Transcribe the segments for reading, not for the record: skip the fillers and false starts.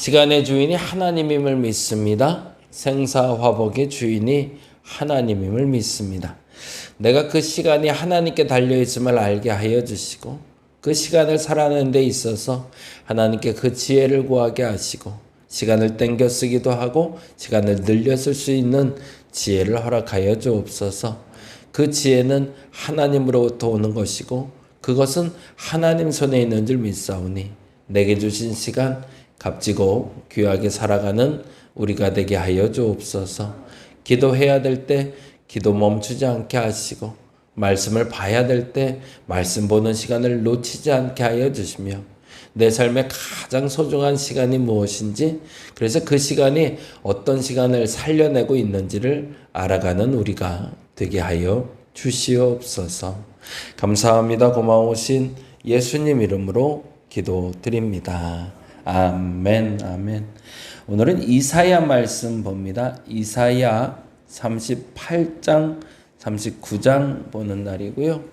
시간의 주인이 하나님임을 믿습니다. 생사화복의 주인이 하나님임을 믿습니다. 내가 그 시간이 하나님께 달려있음을 알게 하여 주시고 그 시간을 살아내는 데 있어서 하나님께 그 지혜를 구하게 하시고 시간을 땡겨 쓰기도 하고 시간을 늘려 쓸 수 있는 지혜를 허락하여 주옵소서. 그 지혜는 하나님으로부터 오는 것이고 그것은 하나님 손에 있는 줄 믿사오니 내게 주신 시간 값지고 귀하게 살아가는 우리가 되게 하여 주옵소서. 기도해야 될 때 기도 멈추지 않게 하시고 말씀을 봐야 될 때 말씀 보는 시간을 놓치지 않게 하여 주시며 내 삶의 가장 소중한 시간이 무엇인지 그래서 그 시간이 어떤 시간을 살려내고 있는지를 알아가는 우리가 되게 하여 주시옵소서. 감사합니다. 고마우신 예수님 이름으로 기도드립니다. 아멘, 아멘. 오늘은 이사야 말씀 봅니다. 이사야 38장, 39장 보는 날이고요.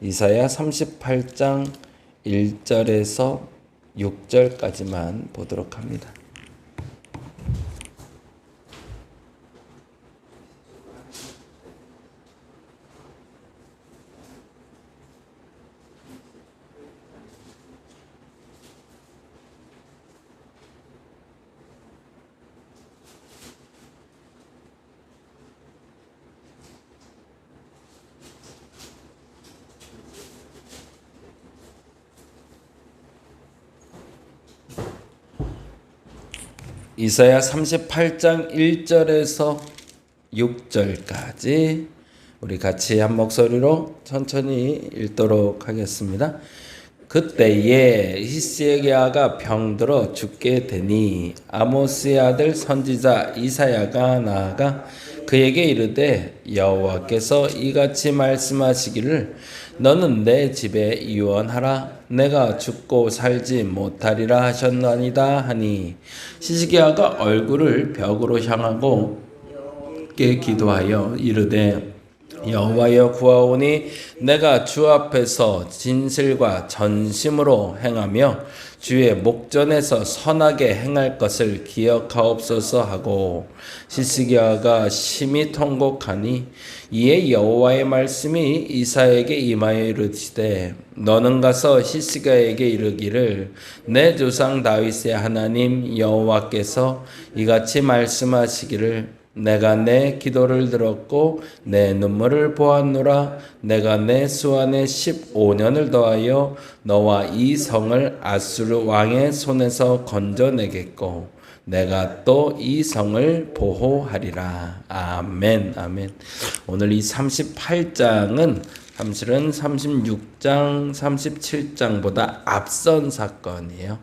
이사야 38장 1절에서 6절까지만 보도록 합니다. 이사야 38장 1절에서 6절까지 우리 같이 한 목소리로 천천히 읽도록 하겠습니다. 그때에 히스기야가 병들어 죽게 되니 아모스의 아들 선지자 이사야가 나아가 그에게 이르되 여호와께서 이같이 말씀하시기를 너는 내 집에 유언하라. 내가 죽고 살지 못하리라 하셨나이다 하니 히스기야가 얼굴을 벽으로 향하고 기도하여 이르되 여호와여 구하오니 내가 주 앞에서 진실과 전심으로 행하며 주의 목전에서 선하게 행할 것을 기억하옵소서 하고 히스기야가 심히 통곡하니 이에 여호와의 말씀이 이사야에게 임하여 이르시되 너는 가서 히스기야에게 이르기를 내 조상 다윗의 하나님 여호와께서 이같이 말씀하시기를 내가 내 기도를 들었고 내 눈물을 보았노라. 내가 내 수완에 15년을 더하여 너와 이 성을 아수르 왕의 손에서 건져내겠고 내가 또 이 성을 보호하리라. 아멘, 아멘. 오늘 이 38장은 사실은 36장, 37장보다 앞선 사건이에요.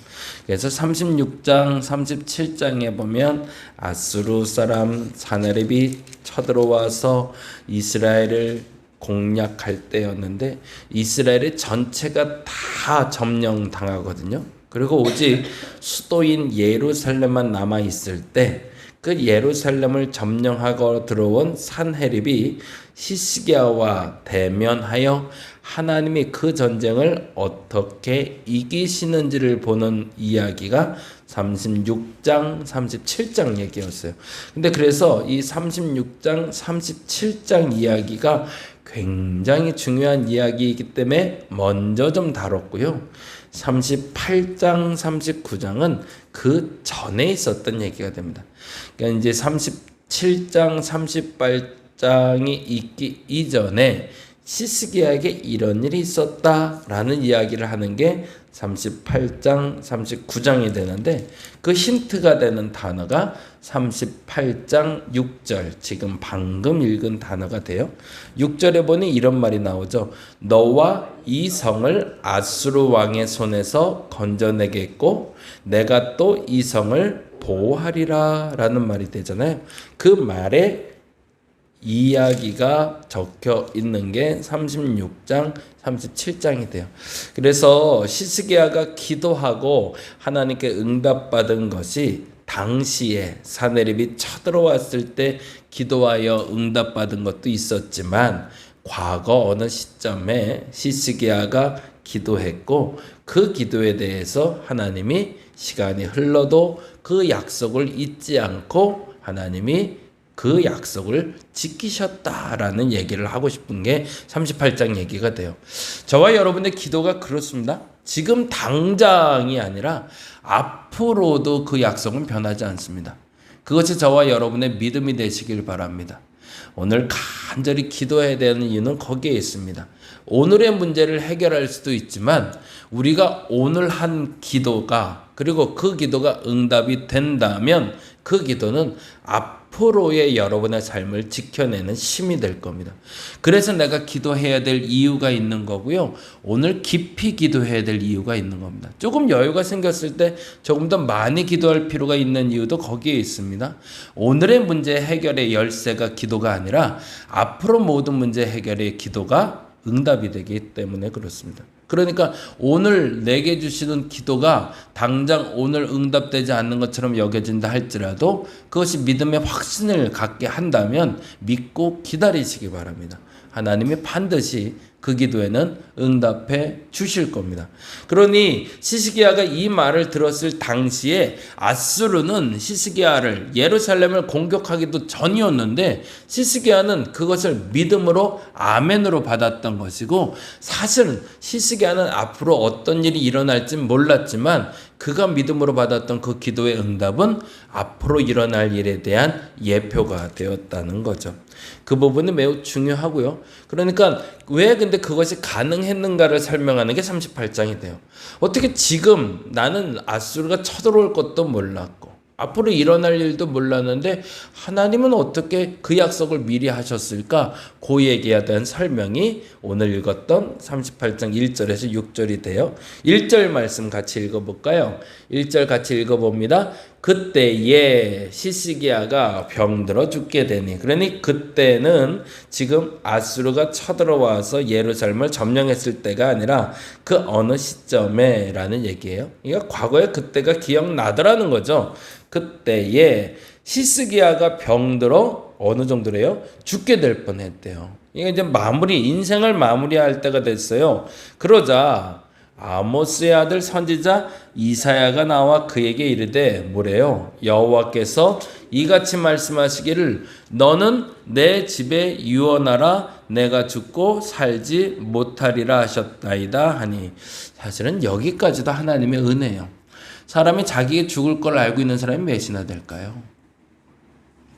그래서 36장, 37장에 보면 아수르 사람 사네립이 쳐들어와서 이스라엘을 공략할 때였는데 이스라엘의 전체가 다 점령당하거든요. 그리고 오직 수도인 예루살렘만 남아있을 때 그 예루살렘을 점령하고 들어온 산헤립이 히스기야와 대면하여 하나님이 그 전쟁을 어떻게 이기시는지를 보는 이야기가 36장, 37장 얘기였어요. 근데 그래서 이 36장, 37장 이야기가 굉장히 중요한 이야기이기 때문에 먼저 좀 다뤘고요. 38장, 39장은 그 전에 있었던 얘기가 됩니다. 그러니까 이제 37장, 38장이 있기 이전에 히스기야에게 이런 일이 있었다라는 이야기를 하는 게 38장, 39장이 되는데 그 힌트가 되는 단어가 38장 6절, 지금 방금 읽은 단어가 돼요. 6절에 보니 이런 말이 나오죠. 너와 이 성을 아수르 왕의 손에서 건져내겠고 내가 또 이 성을 보호하리라 라는 말이 되잖아요. 그 말에 이야기가 적혀 있는 게 36장, 37장이 돼요. 그래서 히스기야가 기도하고 하나님께 응답받은 것이 당시에 사네립이 쳐들어왔을 때 기도하여 응답받은 것도 있었지만 과거 어느 시점에 히스기야가 기도했고 그 기도에 대해서 하나님이 시간이 흘러도 그 약속을 잊지 않고 하나님이 그 약속을 지키셨다라는 얘기를 하고 싶은 게 38장 얘기가 돼요. 저와 여러분의 기도가 그렇습니다. 지금 당장이 아니라 앞으로도 그 약속은 변하지 않습니다. 그것이 저와 여러분의 믿음이 되시길 바랍니다. 오늘 간절히 기도해야 되는 이유는 거기에 있습니다. 오늘의 문제를 해결할 수도 있지만 우리가 오늘 한 기도가 그리고 그 기도가 응답이 된다면 그 기도는 앞으로의 여러분의 삶을 지켜내는 힘이 될 겁니다. 그래서 내가 기도해야 될 이유가 있는 거고요. 오늘 깊이 기도해야 될 이유가 있는 겁니다. 조금 여유가 생겼을 때 조금 더 많이 기도할 필요가 있는 이유도 거기에 있습니다. 오늘의 문제 해결의 열쇠가 기도가 아니라 앞으로 모든 문제 해결의 기도가 응답이 되기 때문에 그렇습니다. 그러니까 오늘 내게 주시는 기도가 당장 오늘 응답되지 않는 것처럼 여겨진다 할지라도 그것이 믿음의 확신을 갖게 한다면 믿고 기다리시기 바랍니다. 하나님이 반드시 그 기도에는 응답해 주실 겁니다. 그러니 시스기야가 이 말을 들었을 당시에 아수르는 시스기야를 예루살렘을 공격하기도 전이었는데 시스기야는 그것을 믿음으로 아멘으로 받았던 것이고 사실은 시스기야는 앞으로 어떤 일이 일어날지 몰랐지만 그가 믿음으로 받았던 그 기도의 응답은 앞으로 일어날 일에 대한 예표가 되었다는 거죠. 그 부분이 매우 중요하고요. 그러니까 왜 근데 그것이 가능했는가를 설명하는 게 38장이 돼요. 어떻게 지금 나는 아수르가 쳐들어올 것도 몰랐고 앞으로 일어날 일도 몰랐는데 하나님은 어떻게 그 약속을 미리 하셨을까? 그 얘기에 대한 설명이 오늘 읽었던 38장 1절에서 6절이 돼요. 1절 말씀 같이 읽어볼까요? 1절 같이 읽어봅니다. 그때에 시스기야가 병들어 죽게 되니. 그러니 그때는 지금 아수르가 쳐들어와서 예루살렘을 점령했을 때가 아니라 그 어느 시점에 라는 얘기예요. 그러니까 과거에 그때가 기억나더라는 거죠. 그때에 시스기야가 병들어 어느 정도래요? 죽게 될 뻔했대요. 이게 이제 인생을 마무리할 때가 됐어요. 그러자 아모스의 아들 선지자 이사야가 나와 그에게 이르되 뭐래요? 여호와께서 이같이 말씀하시기를 너는 내 집에 유언하라 내가 죽고 살지 못하리라 하셨나이다 하니 사실은 여기까지도 하나님의 은혜예요. 사람이 자기가 죽을 걸 알고 있는 사람이 몇이나 될까요?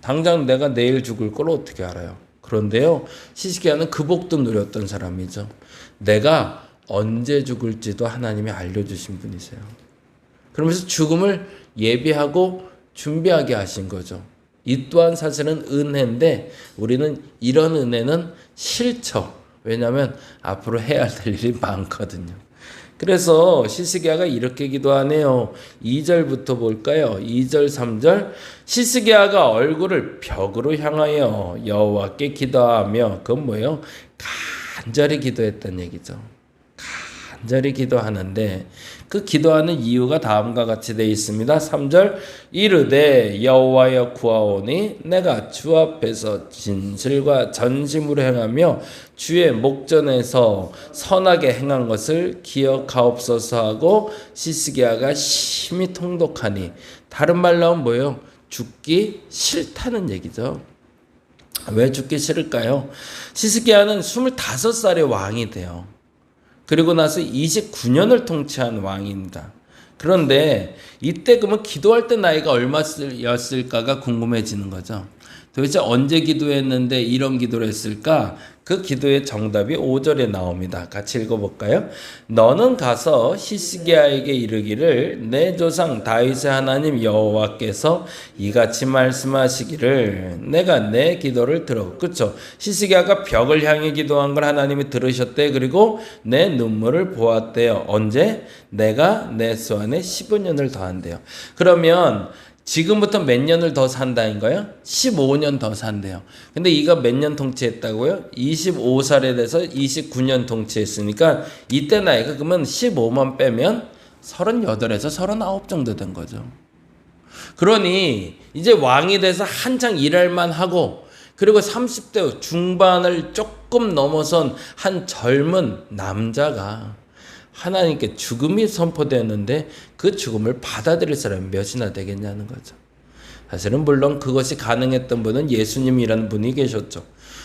당장 내가 내일 죽을 걸 어떻게 알아요? 그런데요, 시스기야는 그 복도 누렸던 사람이죠. 내가 언제 죽을지도 하나님이 알려주신 분이세요. 그러면서 죽음을 예비하고 준비하게 하신 거죠. 이 또한 사실은 은혜인데 우리는 이런 은혜는 싫죠. 왜냐하면 앞으로 해야 될 일이 많거든요. 그래서 시스기야가 이렇게 기도하네요. 2절부터 볼까요? 2절 3절 시스기야가 얼굴을 벽으로 향하여 여호와께 기도하며 그건 뭐예요? 간절히 기도했다는 얘기죠. 간절히 기도하는데 그 기도하는 이유가 다음과 같이 되어 있습니다. 3절 이르되 여호와여 구하오니 내가 주 앞에서 진실과 전심으로 행하며 주의 목전에서 선하게 행한 것을 기억하옵소서 하고 시스기야가 심히 통독하니 다른 말로 하면 뭐예요? 죽기 싫다는 얘기죠. 왜 죽기 싫을까요? 시스기야는 25살의 왕이 돼요. 그리고 나서 29년을 통치한 왕입니다. 그런데 이때 그러면 기도할 때 나이가 얼마였을까가 궁금해지는 거죠. 도대체 언제 기도했는데 이런 기도를 했을까? 그 기도의 정답이 5절에 나옵니다. 같이 읽어볼까요? 너는 가서 시스기야에게 이르기를 내 조상 다윗의 하나님 여호와께서 이같이 말씀하시기를 내가 내 기도를 들어. 그렇죠? 시스기야가 벽을 향해 기도한 걸 하나님이 들으셨대. 그리고 내 눈물을 보았대요. 언제? 내가 내 수안에 15년을 더한대요. 그러면 지금부터 몇 년을 더 산다는 거예요? 15년 더 산대요. 근데 이가 몇 년 통치했다고요? 25살에 돼서 29년 통치했으니까 이때 나이가 그러면 15만 빼면 38에서 39 정도 된 거죠. 그러니 이제 왕이 돼서 한창 일할 만하고 그리고 30대 중반을 조금 넘어선 한 젊은 남자가 하나님께 죽음이 선포되었는데 그 죽음을 받아들일 사람이 몇이나 되겠냐는 거죠. 사실은 물론 그것이 가능했던 분은 예수님이라는 분이 계셨죠.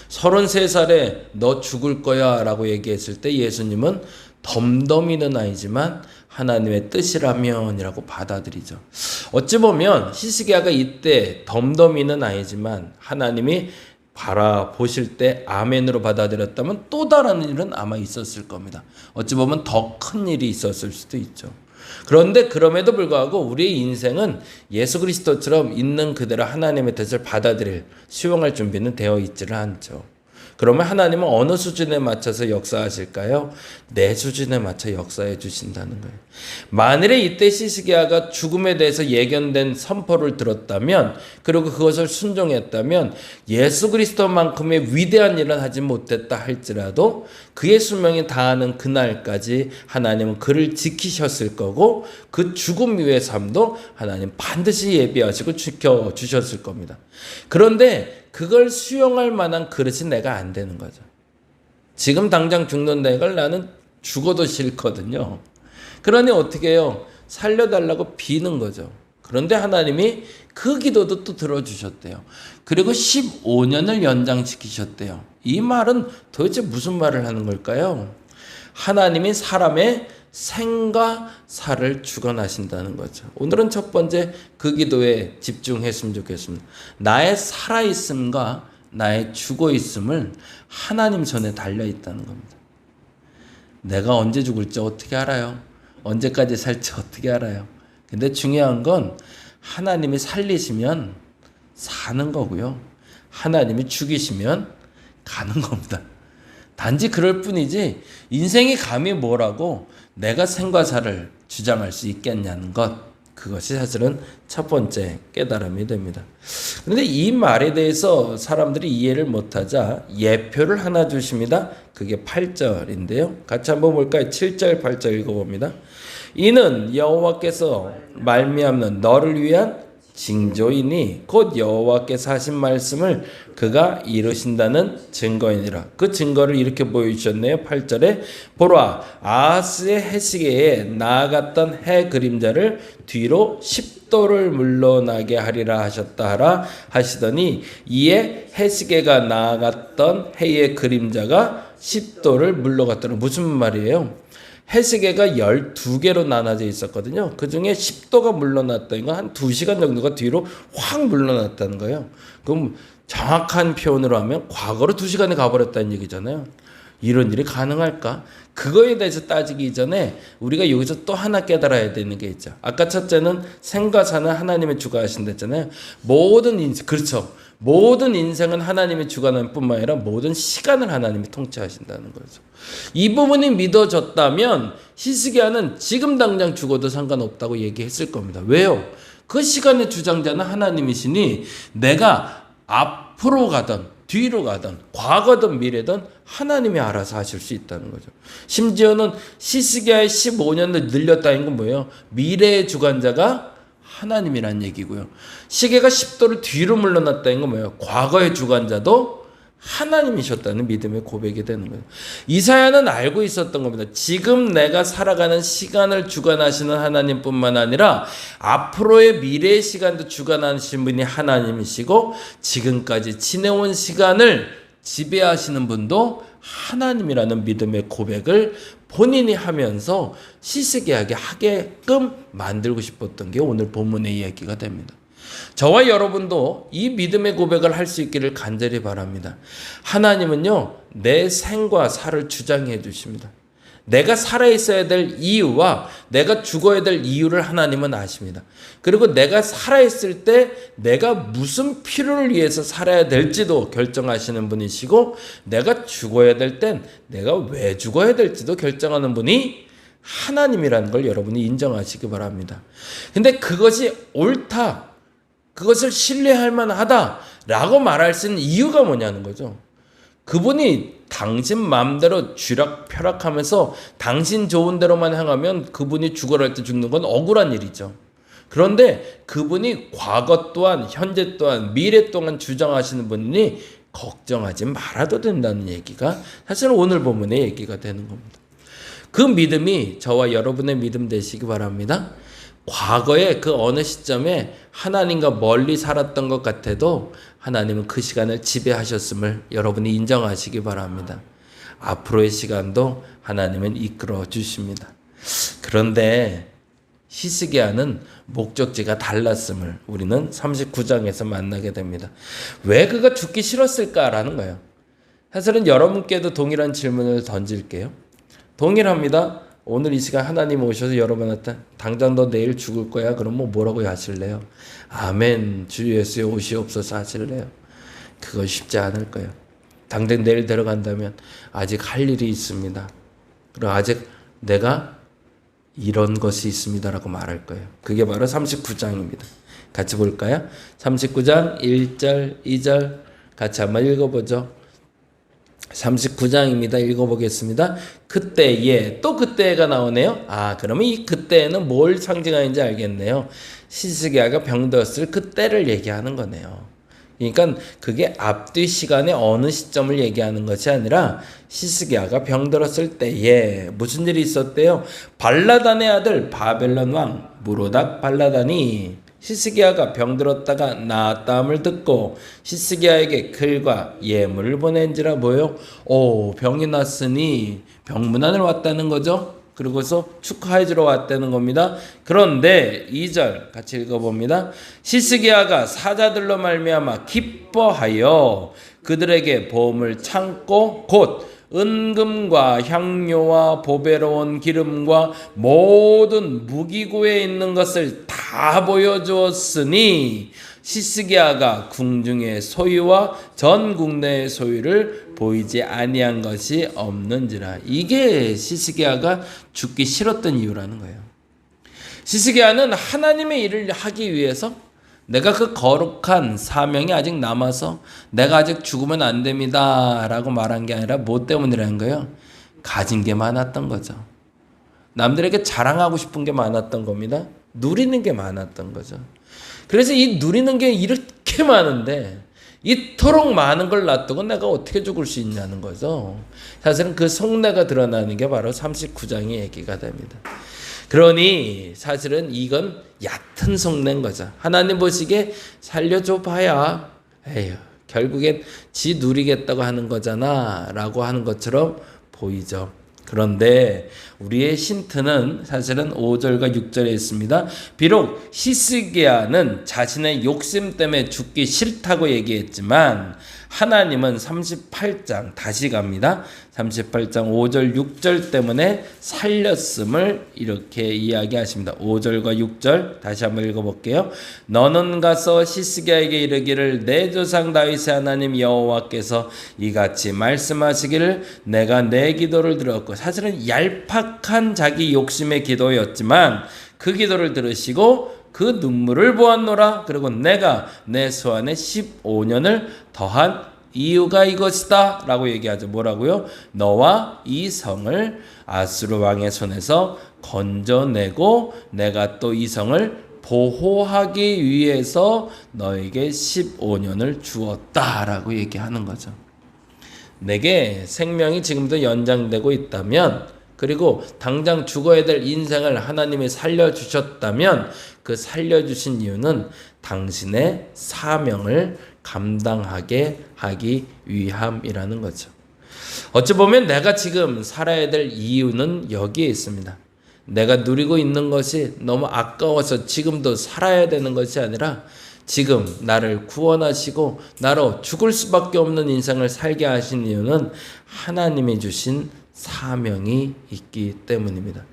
33살에 너 죽을 거야 라고 얘기했을 때 예수님은 덤덤이는 아니지만 하나님의 뜻이라면이라고 받아들이죠. 어찌 보면 히스기야가 이때 덤덤이는 아니지만 하나님이 바라보실 때 아멘으로 받아들였다면 또 다른 일은 아마 있었을 겁니다. 어찌 보면 더 큰 일이 있었을 수도 있죠. 그런데 그럼에도 불구하고 우리의 인생은 예수 그리스도처럼 있는 그대로 하나님의 뜻을 받아들일, 수용할 준비는 되어 있지를 않죠. 그러면 하나님은 어느 수준에 맞춰서 역사하실까요? 내 수준에 맞춰 역사해 주신다는 거예요. 만일에 이때 히스기야가 죽음에 대해서 예견된 선포를 들었다면, 그리고 그것을 순종했다면 예수 그리스도만큼의 위대한 일은 하지 못했다 할지라도 그의 수명이 다하는 그날까지 하나님은 그를 지키셨을 거고, 그 죽음 이후의 삶도 하나님 반드시 예비하시고 지켜주셨을 겁니다. 그런데 그걸 수용할 만한 그릇이 내가 안 되는 거죠. 지금 당장 죽는다 이걸 나는 죽어도 싫거든요. 그러니 어떻게 해요? 살려달라고 비는 거죠. 그런데 하나님이 그 기도도 또 들어주셨대요. 그리고 15년을 연장시키셨대요. 이 말은 도대체 무슨 말을 하는 걸까요? 하나님이 사람의 생과 사를 주관하신다는 거죠. 오늘은 첫 번째 그 기도에 집중했으면 좋겠습니다. 나의 살아있음과 나의 죽어있음을 하나님 손에 달려있다는 겁니다. 내가 언제 죽을지 어떻게 알아요? 언제까지 살지 어떻게 알아요? 근데 중요한 건 하나님이 살리시면 사는 거고요. 하나님이 죽이시면 가는 겁니다. 단지 그럴 뿐이지 인생이 감히 뭐라고 내가 생과 사를 주장할 수 있겠냐는 것, 그것이 사실은 첫 번째 깨달음이 됩니다. 그런데 이 말에 대해서 사람들이 이해를 못하자 예표를 하나 주십니다. 그게 8절인데요. 같이 한번 볼까요? 7절 8절 읽어봅니다. 이는 여호와께서 말미암는 너를 위한 징조이니 곧 여호와께서 하신 말씀을 그가 이루신다는 증거이니라. 그 증거를 이렇게 보여주셨네요. 8절에 보라 아하스의 해시계에 나아갔던 해 그림자를 뒤로 10도를 물러나게 하리라 하셨다 하라 하시더니 이에 해시계가 나아갔던 해의 그림자가 10도를 물러갔다는 무슨 말이에요? 해시계가 12개로 나눠져 있었거든요. 그 중에 10도가 물러났다는 건 한 2시간 정도가 뒤로 확 물러났다는 거예요. 그럼 정확한 표현으로 하면 과거로 2시간이 가버렸다는 얘기잖아요. 이런 일이 가능할까? 그거에 대해서 따지기 전에 우리가 여기서 또 하나 깨달아야 되는 게 있죠. 아까 첫째는 생과 사는 하나님의 주관하신댔잖아요. 모든 인생, 그렇죠. 모든 인생은 하나님이 주관하는 뿐만 아니라 모든 시간을 하나님이 통치하신다는 거죠. 이 부분이 믿어졌다면 히스기야는 지금 당장 죽어도 상관없다고 얘기했을 겁니다. 왜요? 그 시간의 주장자는 하나님이시니 내가 앞으로 가든 뒤로 가든 과거든 미래든 하나님이 알아서 하실 수 있다는 거죠. 심지어는 히스기야의 15년을 늘렸다는 건 뭐예요? 미래의 주관자가 하나님이란 얘기고요. 시계가 10도를 뒤로 물러났다는 건 뭐예요? 과거의 주관자도 하나님이셨다는 믿음의 고백이 되는 거예요. 이사야는 알고 있었던 겁니다. 지금 내가 살아가는 시간을 주관하시는 하나님뿐만 아니라 앞으로의 미래의 시간도 주관하시는 분이 하나님이시고 지금까지 지내온 시간을 지배하시는 분도 하나님이라는 믿음의 고백을 본인이 하면서 히스기야에게 하게끔 만들고 싶었던 게 오늘 본문의 이야기가 됩니다. 저와 여러분도 이 믿음의 고백을 할 수 있기를 간절히 바랍니다. 하나님은요, 내 생과 사를 주장해 주십니다. 내가 살아있어야 될 이유와 내가 죽어야 될 이유를 하나님은 아십니다. 그리고 내가 살아있을 때 내가 무슨 필요를 위해서 살아야 될지도 결정하시는 분이시고 내가 죽어야 될 땐 내가 왜 죽어야 될지도 결정하는 분이 하나님이라는 걸 여러분이 인정하시기 바랍니다. 근데 그것이 옳다, 그것을 신뢰할 만하다라고 말할 수 있는 이유가 뭐냐는 거죠. 그분이 당신 마음대로 쥐락펴락하면서 당신 좋은 대로만 행하면 그분이 죽어라 할 때 죽는 건 억울한 일이죠. 그런데 그분이 과거 또한 현재 또한 미래 또한 주장하시는 분이 걱정하지 말아도 된다는 얘기가 사실 오늘 본문의 얘기가 되는 겁니다. 그 믿음이 저와 여러분의 믿음 되시기 바랍니다. 과거에 그 어느 시점에 하나님과 멀리 살았던 것 같아도 하나님은 그 시간을 지배하셨음을 여러분이 인정하시기 바랍니다. 앞으로의 시간도 하나님은 이끌어 주십니다. 그런데 히스기야는 목적지가 달랐음을 우리는 39장에서 만나게 됩니다. 왜 그가 죽기 싫었을까라는 거예요. 사실은 여러분께도 동일한 질문을 던질게요. 동일합니다. 오늘 이 시간 하나님 오셔서 여러분한테 당장 너 내일 죽을 거야. 그럼 뭐라고 하실래요? 아멘. 주 예수의 오시옵소서 하실래요? 그거 쉽지 않을 거예요. 당장 내일 데려간다면 아직 할 일이 있습니다. 그리고 아직 내가 이런 것이 있습니다라고 말할 거예요. 그게 바로 39장입니다. 같이 볼까요? 39장 1절, 2절 같이 한번 읽어보죠. 39장입니다. 읽어보겠습니다. 그때에, 또 그때가 나오네요. 그러면 이 그때는 뭘 상징하는지 알겠네요. 히스기야가 병들었을 그때를 얘기하는 거네요. 그러니까 그게 앞뒤 시간의 어느 시점을 얘기하는 것이 아니라 히스기야가 병들었을 때에 무슨 일이 있었대요? 발라단의 아들 바벨론 왕 무로닥 발라단이 히스기야가 병들었다가 나았다함을 듣고 히스기야에게 글과 예물을 보낸지라 뭐요? 병이 났으니 병문안을 왔다는 거죠. 그리고서 축하해 주러 왔다는 겁니다. 그런데 2절 같이 읽어봅니다. 히스기야가 사자들로 말미암아 기뻐하여 그들에게 보험을 참고 곧 은금과 향료와 보배로운 기름과 모든 무기고에 있는 것을 다 보여주었으니 히스기야가 궁중의 소유와 전 국내의 소유를 보이지 아니한 것이 없는지라. 이게 히스기야가 죽기 싫었던 이유라는 거예요. 히스기야는 하나님의 일을 하기 위해서 내가 그 거룩한 사명이 아직 남아서 내가 아직 죽으면 안 됩니다 라고 말한 게 아니라 뭐 때문이라는 거예요? 가진 게 많았던 거죠. 남들에게 자랑하고 싶은 게 많았던 겁니다. 누리는 게 많았던 거죠. 그래서 이 누리는 게 이렇게 많은데 이토록 많은 걸 놔두고 내가 어떻게 죽을 수 있냐는 거죠. 사실은 그 속내가 드러나는 게 바로 39장의 얘기가 됩니다. 그러니 사실은 이건 얕은 속내인 거죠. 하나님 보시기에 살려줘 봐야 에휴 결국엔 지 누리겠다고 하는 거잖아 라고 하는 것처럼 보이죠. 그런데 우리의 힌트는 사실은 5절과 6절에 있습니다. 비록 히스기야는 자신의 욕심 때문에 죽기 싫다고 얘기했지만 하나님은 38장 다시 갑니다. 38장 5절 6절 때문에 살렸음을 이렇게 이야기하십니다. 5절과 6절 다시 한번 읽어볼게요. 너는 가서 히스기야에게 이르기를 내 조상 다윗의 하나님 여호와께서 이같이 말씀하시기를 내가 내 기도를 들었고, 사실은 얄팍한 자기 욕심의 기도였지만 그 기도를 들으시고 그 눈물을 보았노라. 그리고 내가 내 소환에 15년을 더한 이유가 이것이다 라고 얘기하죠. 뭐라고요? 너와 이 성을 아수르 왕의 손에서 건져내고 내가 또 이 성을 보호하기 위해서 너에게 15년을 주었다 라고 얘기하는 거죠. 내게 생명이 지금도 연장되고 있다면, 그리고 당장 죽어야 될 인생을 하나님이 살려주셨다면 그 살려주신 이유는 당신의 사명을 감당하게 하기 위함이라는 거죠. 어찌 보면 내가 지금 살아야 될 이유는 여기에 있습니다. 내가 누리고 있는 것이 너무 아까워서 지금도 살아야 되는 것이 아니라 지금 나를 구원하시고 나로 죽을 수밖에 없는 인생을 살게 하신 이유는 하나님이 주신 사명이 있기 때문입니다.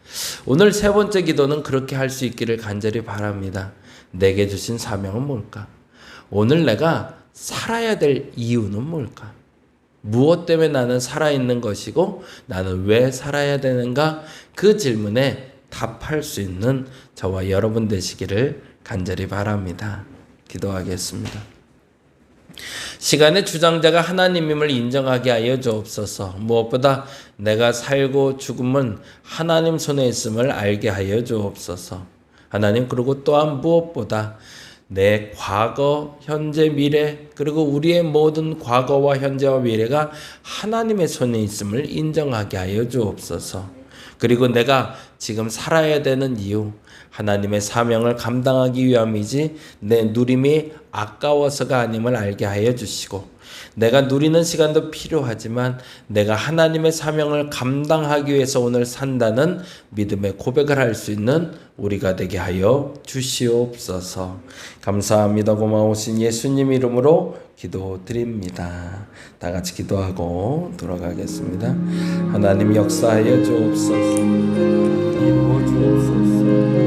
오늘 세 번째 기도는 그렇게 할 수 있기를 간절히 바랍니다. 내게 주신 사명은 뭘까? 오늘 내가 살아야 될 이유는 뭘까? 무엇 때문에 나는 살아있는 것이고 나는 왜 살아야 되는가? 그 질문에 답할 수 있는 저와 여러분 되시기를 간절히 바랍니다. 기도하겠습니다. 시간의 주장자가 하나님임을 인정하게 하여 주옵소서. 무엇보다 내가 살고 죽음은 하나님 손에 있음을 알게 하여 주옵소서. 하나님, 그리고 또한 무엇보다 내 과거, 현재, 미래, 그리고 우리의 모든 과거와 현재와 미래가 하나님의 손에 있음을 인정하게 하여 주옵소서. 그리고 내가 지금 살아야 되는 이유, 하나님의 사명을 감당하기 위함이지 내 누림이 아까워서가 아님을 알게 하여 주시고, 내가 누리는 시간도 필요하지만 내가 하나님의 사명을 감당하기 위해서 오늘 산다는 믿음의 고백을 할 수 있는 우리가 되게 하여 주시옵소서. 감사합니다. 고마우신 예수님 이름으로 기도드립니다. 다 같이 기도하고 돌아가겠습니다. 하나님 역사하여 주옵소서. 이루어 주옵소서.